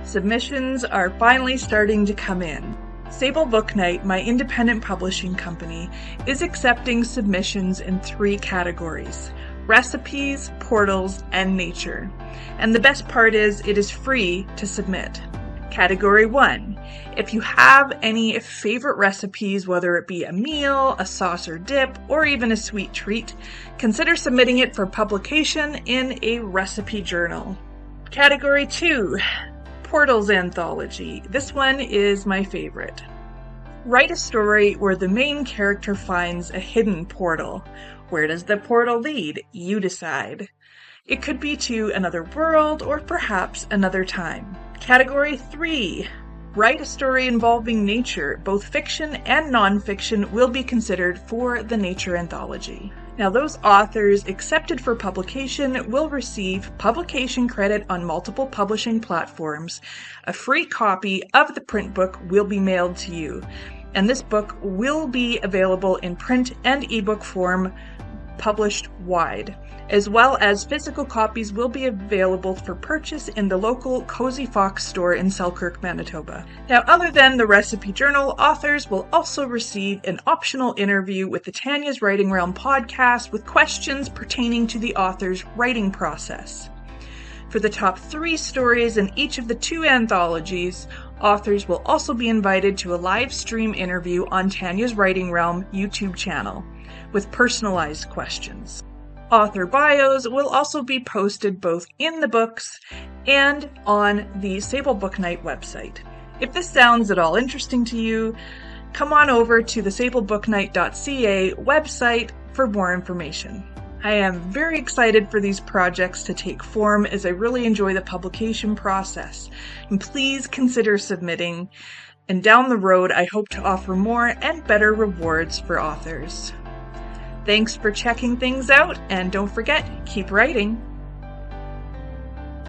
Submissions are finally starting to come in. Sable BooKnight, my independent publishing company, is accepting submissions in 3 categories: recipes, portals, and nature. And the best part is it is free to submit. Category 1. If you have any favorite recipes, whether it be a meal, a sauce or dip, or even a sweet treat, consider submitting it for publication in a recipe journal. Category 2. Portals Anthology. This one is my favorite. Write a story where the main character finds a hidden portal. Where does the portal lead? You decide. It could be to another world or perhaps another time. Category 3. Write a story involving nature. Both fiction and non-fiction will be considered for the nature anthology. Now, those authors accepted for publication will receive publication credit on multiple publishing platforms. A free copy of the print book will be mailed to you, and this book will be available in print and ebook form, published wide, as well as physical copies will be available for purchase in the local Cozy Fox store in Selkirk, Manitoba. Now, other than the recipe journal, authors will also receive an optional interview with the Tania's Writing Realm podcast with questions pertaining to the author's writing process. For the top 3 stories in each of the 2 anthologies, authors will also be invited to a live stream interview on Tania's Writing Realm YouTube channel with personalized questions. Author bios will also be posted both in the books and on the Sable BooKnight website. If this sounds at all interesting to you, come on over to the sablebooknight.ca website for more information. I am very excited for these projects to take form as I really enjoy the publication process. And please consider submitting. And down the road, I hope to offer more and better rewards for authors. Thanks for checking things out, and don't forget, keep writing.